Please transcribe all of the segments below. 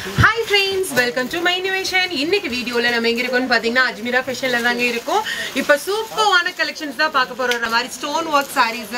Hi friends, welcome to my innovation. இன்னைக்கு வீடியோல நம்ம எங்க இருக்கோம்னு பாத்தீங்கன்னா அஜ்மீரா ஃபேஷன்ல தாங்க இருக்கோம். இப்போ சூப்பரான கலெக்ஷன்ஸ் தான் பார்க்க போறோம். இந்த மாதிரி stone work sarees,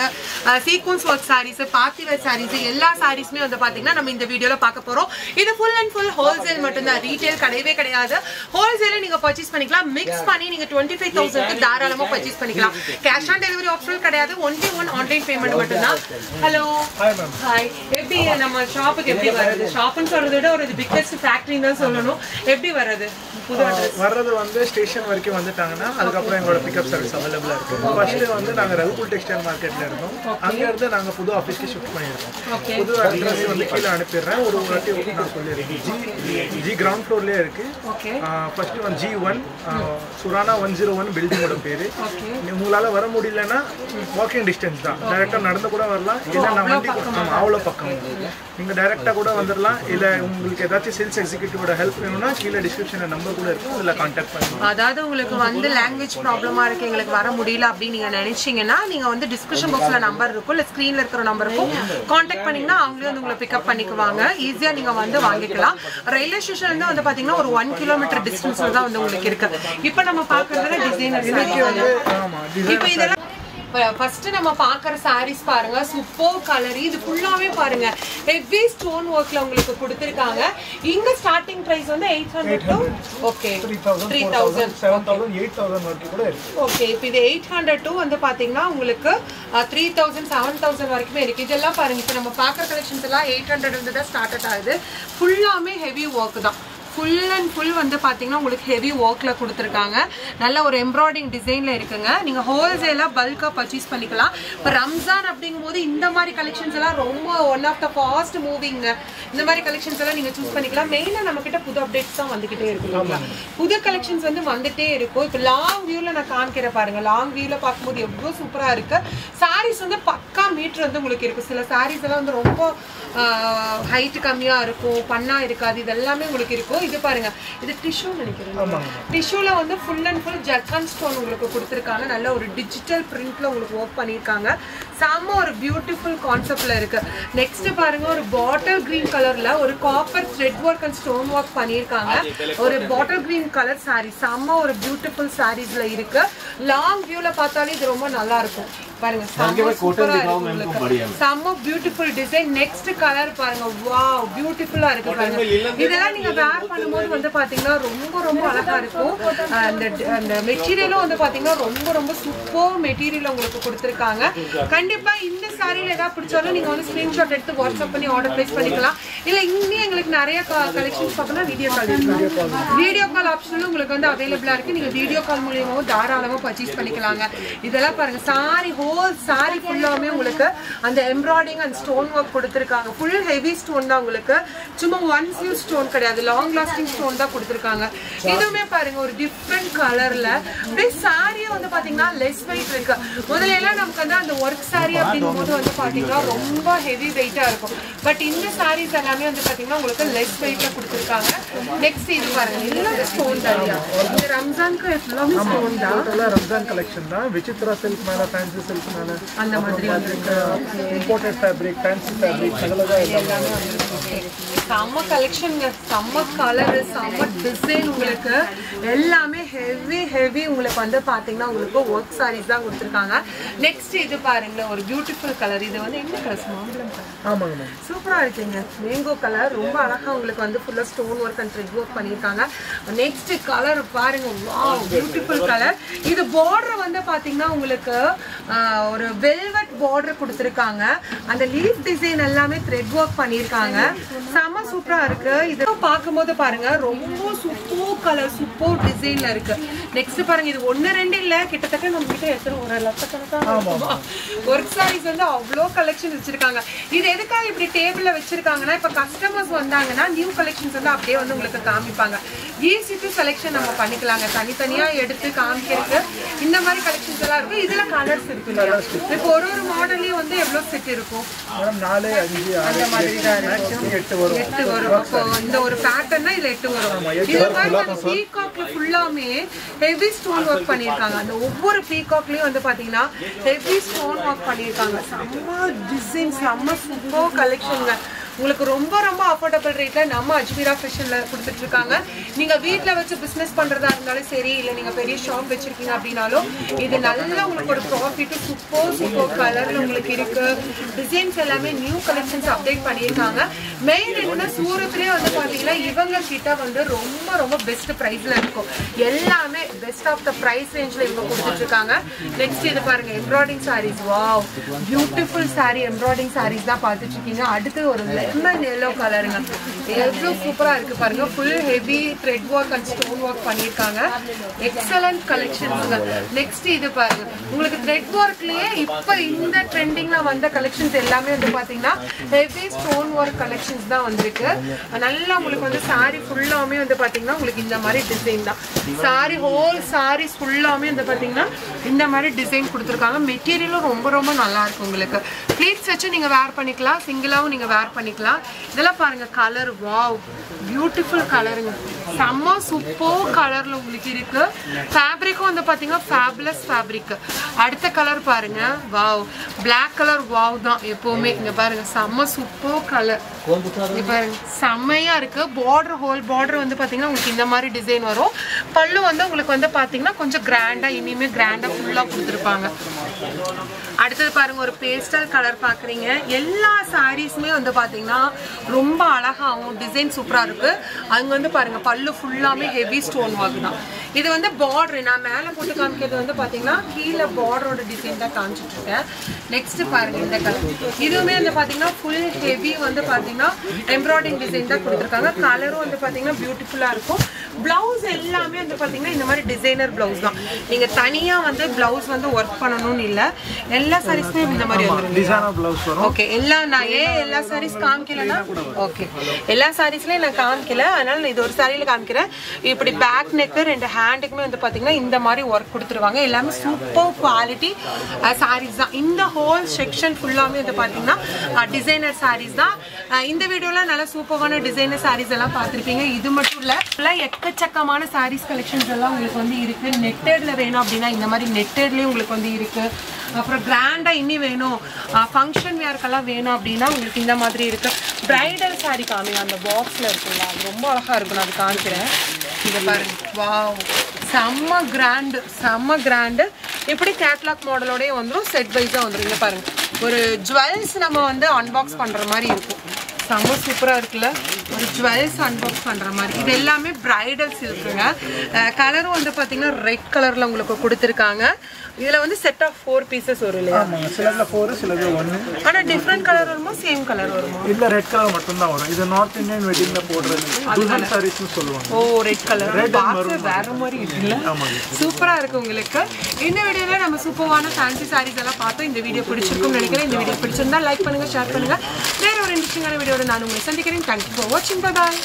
sequence work sarees, party wear sarees எல்லா sareesமே வந்து பாத்தீங்கன்னா நம்ம இந்த வீடியோல பார்க்க போறோம். இது full and full wholesale மட்டும் தான். ரீட்டெயில் கிடையவே கிடையாது. ஹோல்சேல்ல நீங்க பர்ச்சேஸ் பண்ணிக்கலாம். மிக்ஸ் பண்ணி நீங்க 25000 க்கு தாராளமா பர்ச்சேஸ் பண்ணிக்கலாம். கேஷ் ஆன் டெலிவரி ஆப்ஷன் கிடையாது. only one ஆன்லைன் பேமெண்ட் மட்டும் தான். Hello hi ma'am. ஹாய். எப்படி நம்ம ஷாப்புக்கு எப்படி வருது? ஷாப்னு சொல்றதை விட ஒரு பிக்கெஸ்ட் ஃபேக்டரி தான் சொல்லணும். எப்படி வருது? புது அட்ரஸ் வர்றது வந்து ஸ்டேஷன் வரைக்கும் வந்துட்டாங்கன்னா அதுக்கப்புறம் எங்களோட பிக்கப் சர்வீஸ் அவைலபிளா இருக்கு. ஃபர்ஸ்ட் வந்து நாங்க ரகுல் டெக்ஸ்டைல் மார்க்கெட்ல இருந்தோம். அங்க இருந்து நாங்க புது ஆபீஸ்க்கு ஷிஃப்ட் பண்ணிருக்கோம். புது அட்ரஸ் வந்து கீழ அனுப்பிடுறேன். ஒரு வாட்டி நான் சொல்லிருக்கேன். ஜி கிரவுண்ட் ஃப்ளோர்லயே இருக்கு. ஃபர்ஸ்ட் வந்து G1 சுரானா 101 பில்டிங்கோட பேரு. உங்களால வர முடியலன்னா வாக்கிங் டிஸ்டன்ஸ் தான். டைரக்டா நடந்து கூட வரலாம். இல்ல நான் வண்டி அவ்வளோ பக்கம் நீங்க டைரக்டா கூட வந்துடலாம். இல்ல உங்களுக்கு ஏதாச்சும் சேல்ஸ் எக்ஸிக்யூட்டிவோட ஹெல்ப் வேணும்னா கீழே டிஸ்கிரிப்ஷன்ல நம்பர் கூட இருக்கு. அதுல கான்டாக்ட் பண்ணுங்க. அதாவது உங்களுக்கு வந்து லாங்குவேஜ் ப்ராப்ளமா இருக்கு, எங்களுக்கு வர முடியல அப்படி நீங்க நினைச்சீங்கன்னா நீங்க வந்து டிஸ்கிரிப்ஷன் பாக்ஸ்ல நம்பர் இருக்கும், இல்ல ஸ்கிரீன்ல இருக்கிற நம்பருக்கும் கான்டாக்ட் பண்ணீங்கன்னா அவங்களே வந்து உங்களை பிக்கப் பண்ணிக்குவாங்க. ஈஸியா நீங்க வந்து வாங்கிக்கலாம். ரயில்வே ஸ்டேஷன்ல இருந்து வந்து பாத்தீங்கன்னா ஒரு 1 கிலோமீட்டர் டிஸ்டன்ஸ்ல தான் வந்து உங்களுக்கு இருக்கு. இப்போ நம்ம பாக்குறதுல டிசைனர் இப்போ இதெல்லாம் ஃபர்ஸ்ட் நம்ம பாக்குற sarees பாருங்க. Super colour. இது ஃபுல்லாவே பாருங்க ஹெவி ஸ்டோன் வர்க்ல உங்களுக்கு கொடுத்திருக்காங்க. இங்க ஸ்டார்டிங் பிரைஸ் வந்து 800 டு ஓகே 3000 7000 8000 வரைக்கும் கூட இருக்கு. ஓகே இப்போ இது 800 டு வந்து பாத்தீங்கன்னா உங்களுக்கு 3000 7000 வரைக்கும் இருக்கு. இதெல்லாம் பாருங்க. இப்போ நம்ம பாக்குற கலெக்ஷன்ஸ் எல்லாம் 800 இருந்து தான் ஸ்டார்ட் ஆகுது. ஃபுல்லாமே ஹெவி வர்க் தான். ஃபுல் அண்ட் ஃபுல் வந்து பார்த்தீங்கன்னா உங்களுக்கு ஹெவி ஒர்க்கில் கொடுத்துருக்காங்க. நல்ல ஒரு எம்ப்ராய்டிங் டிசைனில் இருக்குங்க. நீங்கள் ஹோல்சேலாக பல்காக பர்ச்சேஸ் பண்ணிக்கலாம். இப்போ ரம்ஜான் அப்படிங்கும்போது இந்த மாதிரி கலெக்ஷன்ஸ் எல்லாம் ரொம்ப ஒன் ஆஃப் த ஃபாஸ்ட் மூவிங்க. இந்த மாதிரி கலெக்ஷன்ஸ் எல்லாம் நீங்கள் சூஸ் பண்ணிக்கலாம். மெயினாக நம்மக்கிட்ட புது அப்டேட்ஸ் தான் வந்துக்கிட்டே இருக்குங்களா, புது கலெக்ஷன்ஸ் வந்து வந்துகிட்டே இருக்கும். இப்போ லாங் வியூவில் நான் காமிக்கிற பாருங்க. லாங் வியூவில் பார்க்கும்போது எவ்வளோ சூப்பராக இருக்குது. சாரீஸ் வந்து பக்கா மீட்ரு வந்து உங்களுக்கு இருக்கும். சில சாரீஸ் எல்லாம் வந்து ரொம்ப ஹைட் கம்மியாக இருக்கும், பண்ணா இருக்காது. இது எல்லாமே உங்களுக்கு இருக்கும். இது பாருங்க, இது டிஷ்யூ நினைக்கிறேன். டிஷ்யூல வந்து full and full zircon stone உங்களுக்கு கொடுத்துருக்காங்க. நல்ல ஒரு டிஜிட்டல் பிரிண்ட்ல உங்களுக்கு ஒர்க் பண்ணியிருக்காங்க. செம்ம ஒரு பியூட்டிஃபுல் கான்செப்ட்ல இருக்கு. நெக்ஸ்ட் பாருங்க, ஒரு பாட்டில் கிரீன் கலர்ல ஒரு copper thread work and stone work பண்ணியிருக்காங்க. ஒரு பாட்டில் கிரீன் கலர் சாரி. செம்ம ஒரு பியூட்டிஃபுல் சாரீஸ்ல இருக்கு. லாங் வியூல பார்த்தாலே இது ரொம்ப நல்லா இருக்கும். பாருங்க, செம்ம சூப்பரா இருக்கு. செம்ம பியூட்டிஃபுல் டிசைன். நெக்ஸ்ட் கலர் பாருங்க. வாவ், பியூட்டிஃபுல்லா இருக்கு பாருங்க. இதெல்லாம் நீங்க வேர் பண்ணும்போது வந்து பாத்தீங்கன்னா ரொம்ப ரொம்ப அழகா இருக்கும். அந்த மெட்டீரியலும் வந்து பாத்தீங்கன்னா ரொம்ப ரொம்ப சூப்பர் மெட்டீரியல் உங்களுக்கு கொடுத்துருக்காங்க. கண்டிப்பா இந்த சாரியில ஏதாவது பிடிச்சாலும் நீங்க வந்து ஸ்கிரீன்ஷாட் எடுத்து வாட்ஸ்அப் பண்ணி ஆர்டர் பிளேஸ் பண்ணிக்கலாம். இல்ல இங்கே எங்களுக்கு நிறைய கலெக்ஷன்ஸ் பார்க்கணும், வீடியோ கால் இருக்கு. வீடியோ கால் ஆப்ஷனும் உங்களுக்கு வந்து அவைலபிளா இருக்கு. நீங்க வீடியோ கால் மூலியமாவும் தாராளமா பர்ச்சேஸ் பண்ணிக்கலாங்க. இதெல்லாம் பாருங்க, சாரி ஹோல் சாரி ஃபுல்லாமே உங்களுக்கு அந்த எம்ப்ராய்டிங் அண்ட் ஸ்டோன் ஒர்க் கொடுத்துருக்காங்க. ஃபுல் ஹெவி ஸ்டோன் தான் உங்களுக்கு. சும்மா ஒன் ஸ்லீவ் ஸ்டோன் கிடையாது, லாங் லாஸ்டிங் ஸ்டோன் தான் கொடுத்துருக்காங்க. இதுவுமே பாருங்க ஒரு டிஃப்ரெண்ட் கலர்ல. அப்படியே சாரியும் வந்து பாத்தீங்கன்னா லெஸ் வெயிட் இருக்கு. முதல்ல எல்லாம் நமக்கு வந்து அந்த ஒர்க் சாரி அப்படிங்கும் போது வந்து பாத்தீங்கன்னா ரொம்ப ஹெவி வெயிட்டா இருக்கும். பட் இந்த சாரீஸ் எல்லாமே வந்து பாத்தீங்கன்னா உங்களுக்கு லெஸ் வெயிட்ல கொடுத்துருக்காங்க. நெக்ஸ்ட் இது பாருங்க, எல்லாமே ஸ்டோன் தான். இந்த ரம்ஜானுக்கு எல்லாமே ஸ்டோன் தான். ரம்ஜான் கலெக்ஷன் தான். விசித்ரா சில்க் மேல, ஃபேன்சி சில்க் மேல அந்த மாதிரி வந்திருக்கு. இம்போர்ட்டட் ஃபேப்ரிக், ஃபேன்சி ஃபேப்ரிக் எல்லாமே வந்திருக்கு. செம்ம கலெக்ஷன், செம்ம கலர், செம்ம டிசைன். உங்களுக்கு எல்லாமே ஹெவி ஹெவி உங்களுக்கு வந்து பாத்தீங்கன்னா உங்களுக்கு ஒர்க் சாரீஸ் தான் கொடுத்துருக்காங்க. நெக்ஸ்ட் இது பாருங்களேன், ஒரு பியூட்டிஃபுல் கலர். இது வந்து என்ன கலர்? மாம்பழம் கலர். ஆமாங்க, சூப்பரா இருக்குங்க. Mango colour. ரொம்ப அழகா உங்களுக்கு வந்து ஃபுல்லா stone work and thread work பண்ணியிருக்காங்க. நெக்ஸ்ட் கலர் பாருங்க. Wow, beautiful colour. இது பார்டர் வந்து பாத்தீங்கன்னா உங்களுக்கு ஒரு வெல்வெட் பார்டர் கொடுத்துருக்காங்க. அந்த லீஃப் டிசைன் எல்லாமே த்ரெட் ஒர்க் பண்ணியிருக்காங்க. செம்ம சூப்பரா இருக்கு. இது பார்க்கும்போது பாருங்க ரொம்ப சூப்பர் கலர், சூப்பர் டிசைன்ல இருக்கு. நெக்ஸ்ட் பாருங்க, இது 1 2 இல்ல, கிட்டத்தட்ட நம்ம கிட்ட எத்தனை ஒரு லட்சக்கணக்கான ஒர்க் சாரீஸ் வந்து அவ்வளோ கலெக்ஷன் வச்சிருக்காங்க. இது எதுக்காக இப்படி டேபிள்ல வச்சிருக்காங்கன்னா, இப்ப கஸ்டமர்ஸ் வந்தாங்கன்னா நியூ கலெக்ஷன்ஸ் வந்து அப்படியே வந்து உங்களுக்கு காமிப்பாங்க. ஈஸி டு செலெக்ஷன் நம்ம பண்ணிக்கலாங்க. தனித்தனியா எடுத்து காமிக்கிறதுக்கு இந்த மாதிரி கலெக்ஷன்ஸ் எல்லாம் இருக்கும். இதுல கலர்ஸ் இருக்கு இல்லையா? இப்போ ஒரு ஒரு மாடல்லயும் வந்து எவ்வளவு செட் இருக்கும்? 4 5 அந்த மாதிரி தான் இருக்கும். 8 வரும். அப்போ இந்த ஒரு பேட்டர்னா இதுல 8 வரும். இது மாதிரி பீகாக்ல ஃபுல்லாமே ஹெவி ஸ்டோன் ஒர்க் பண்ணிருக்காங்க. அந்த ஒவ்வொரு பீகாக்லயும் வந்து பாத்தீங்கன்னா ஹெவி ஸ்டோன் ஒர்க் பண்ணிருக்காங்க. செம்ம டிசைன், செம்ம சூப்பர் கலெக்ஷன்ங்க. உங்களுக்கு ரொம்ப ரொம்ப அஃபோர்டபுள் ரேட்ல நம்ம அஜ்மீரா ஃபேஷன்ல கொடுத்துட்டு இருக்காங்க. நீங்க வீட்ல வச்சு பிசினஸ் பண்றதா இருந்தாலும் சரி, இல்ல நீங்க பெரிய ஷாப் வச்சிருக்கீங்க அப்படினாலும் இது நல்லா உங்களுக்கு ஒரு ப்ராஃபிட். சூப்பர் கலர்ல உங்களுக்கு இருக்கு. டிசைன்ஸ் எல்லாமே நியூ கலெக்ஷன்ஸ் அப்டேட் பண்ணியிருக்காங்க. மெயின் என்னன்னா சூரத்லயே வந்து பாத்தீங்கன்னா இவங்க கிட்ட வந்து ரொம்ப ரொம்ப பெஸ்ட் பிரைஸ்ல இருக்கும். எல்லாமே பெஸ்ட் ஆஃப் த பிரைஸ் ரேஞ்ச்ல இவங்க கொடுத்துட்டு இருக்காங்க. நெக்ஸ்ட் இது பாருங்க embroidering saris. Wow, beautiful sari embroidering saris தான் பார்த்துட்டு இருக்கீங்க. அடுத்து ஒரு லெமன் எல்லோ கலருங்க. எவ்வளோ சூப்பரா இருக்கு பாருங்க. Full heavy thread work and stone work பண்ணியிருக்காங்க. எக்ஸலண்ட் கலெக்ஷன்ஸுங்க. நெக்ஸ்ட் இது பாருங்க உங்களுக்கு த்ரெட் ஒர்க்லயே இப்போ இந்த ட்ரெண்டிங்ல வந்த கலெக்ஷன்ஸ் எல்லாமே வந்து பாத்தீங்கன்னா ஹெவி ஸ்டோன் ஒர்க் கலெக்ஷன்ஸ் தான் வந்திருக்கு. நல்லா உங்களுக்கு வந்து சாரி ஃபுல்லாமே வந்து பாத்தீங்கன்னா உங்களுக்கு இந்த மாதிரி டிசைன் தான். சாரி ஹோல் சாரீஸ் ஃபுல்லாமே வந்து பாத்தீங்கன்னா இந்த மாதிரி டிசைன் கொடுத்துருக்காங்க. மெட்டீரியலும் ரொம்ப ரொம்ப நல்லா இருக்கும். உங்களுக்கு ப்ளீட்ஸ் வச்சு நீங்க வேர் பண்ணிக்கலாம், சிங்கிளாவும் நீங்க வேர் பண்ணிக்கலாம். இதெல்லாம் பாருங்க கலர். வாவ், பியூட்டிஃபுல் கலருங்க. செம்ம சூப்பர் கலர்ல உங்களுக்கு இருக்கு. ஃபேப்ரிக்கும் வந்து பாத்தீங்கன்னா ஃபேபுலஸ் ஃபேப்ரிக். அடுத்த கலர் பாருங்க. Wow, black colour. வாவ் தான் எப்பவுமே. இங்க பாருங்க செம்ம சூப்பர் கலர். இங்க பாருங்க செம்மையா இருக்கு. பார்டர் ஹோல் பார்டர் வந்து பாத்தீங்கன்னா உங்களுக்கு இந்த மாதிரி டிசைன் வரும். பல்லு வந்து உங்களுக்கு வந்து பாத்தீங்கன்னா கொஞ்சம் கிராண்டா, இனிமே கிராண்டா ஃபுல்லா கொடுத்துருப்பாங்க. அடுத்தது பாருங்க ஒரு பேஸ்டல் கலர் பாக்குறீங்க. எல்லா சாரீஸுமே வந்து பாத்தீங்கன்னா ரொம்ப அழகாவும் டிசைன் சூப்பரா இருக்கு. அங்க வந்து பாருங்க பல்லு ஃபுல்லாமே ஹெவி ஸ்டோன் ஒர்க் தான். இது வந்து பார்டர் நான் மேல போட்டு காமிக்கிறது வந்து பாத்தீங்கன்னா கீழே பார்டரோட டிசைன் தான் காமிச்சிட்டு இருக்கேன். நெக்ஸ்ட் பாருங்க இந்த கலர். இதுவுமே வந்து பாத்தீங்கன்னா ஃபுல் ஹெவி வந்து பாத்தீங்கன்னா எம்ப்ராய்டிங் டிசைன் தான் கொடுத்துருக்காங்க. கலரும் வந்து பாத்தீங்கன்னா பியூட்டிஃபுல்லா இருக்கும். பிளவுஸ் எல்லாமே வந்து பாத்தீங்கன்னா இந்த மாதிரி டிசைனர் பிளவுஸ் தான். நீங்க தனியா வந்து பிளவுஸ் வந்து ஒர்க் பண்ணணும்னு இல்ல. எல்லா சாரீஸ்மே இந்த மாதிரி வந்துரும். டிசைனர் பிளவுஸ் வரும். ஓகே, எல்லா சாரீஸ் காமிக்கலனா ஓகே. எல்லா சாரீஸ்லயும் நான் காமிக்கல, அதனால நான் இது ஒரு சாரியில காமிக்கிறேன். இப்படி பேக் நெக் ரெண்டு ஹேண்டுக்குமே வந்து பாத்தீங்கன்னா இந்த மாதிரி ஒர்க் கொடுத்துருவாங்க. எல்லாமே சூப்பர் குவாலிட்டி சாரீஸ் தான். இந்த ஹோல் செக்ஷன் ஃபுல்லாமே வந்து பாத்தீங்கன்னா டிசைனர் சாரீஸ் தான். இந்த வீடியோல நல்ல சூப்பரான டிசைனர் சாரீஸ் எல்லாம் பார்த்திருப்பீங்க. இது மட்டும் இல்ல எக்கச்சக்கமான சாரீஸ் கலெக்ஷன்ஸ் எல்லாம் உங்களுக்கு வந்து இருக்கு. நெட்டட்ல வேணும் அப்படின்னா இந்த மாதிரி நெட்டட்லயும் உங்களுக்கு வந்து இருக்கு. அப்புறம் கிராண்டா இன்னி வேணும், ஃபங்க்ஷன் வேர்க்கெல்லாம் வேணும் அப்படின்னா உங்களுக்கு இந்த மாதிரி இருக்கு. பிரைடல் சாரி காமிங்க. அந்த பாக்ஸ்ல இருக்குல்ல, அது ரொம்ப அழகா இருக்கும். நான் அது காமிக்கிறேன். இங்க பாருங்க. வாவ், செம்ம கிராண்டு. இப்படி கேட்லாக் மாடலோடய வந்துடும். செட் வைஸா வந்துடும். இங்க பாருங்க ஒரு ஜுவல்ஸ் நம்ம வந்து அன்பாக்ஸ் பண்ற மாதிரி இருக்கும். செம்ம சூப்பரா இருக்குல்ல, ஒரு ஜுவல்ஸ் அன்பாக்ஸ் பண்ற மாதிரி. இது எல்லாமே பிரைடல்ஸ் இருக்குங்க. கலரும் வந்து பாத்தீங்கன்னா ரெட் கலர்ல உங்களுக்கு கொடுத்துருக்காங்க. இதுல வந்து செட் ஆஃப் 4 பீசஸ் வரும் இல்லையா? ஆமாங்க, சிலதுல 4 சிலதுல 1. ஆனா டிஃபரண்ட் கலர் வருமா, சேம் கலர் வருமா? இல்ல, ரெட் கலர் மட்டும் தான் வரும். இது நார்த் இந்தியன் வெட்டிங்ல போடுறது துல்ஹன் சாரீஸ்னு சொல்லுவாங்க. ஓ, ரெட் கலர். பார்க்க வேற மாதிரி இருக்குல்ல. ஆமாங்க, சூப்பரா இருக்கு உங்களுக்கு. இந்த வீடியோல நம்ம சூப்பரான ஃபேன்சி சாரீஸ் எல்லாம் பார்த்தோம். இந்த வீடியோ பிடிச்சிருக்கும்னு நினைக்கிறேன். இந்த வீடியோ பிடிச்சிருந்தா லைக் பண்ணுங்க, ஷேர் பண்ணுங்க. வேற ஒரு இன்ட்ரெஸ்டிங்கான வீடியோட நான் உங்களை சந்திக்கிறேன். தேங்க்யூ ஃபார் வாட்சிங். Bye bye.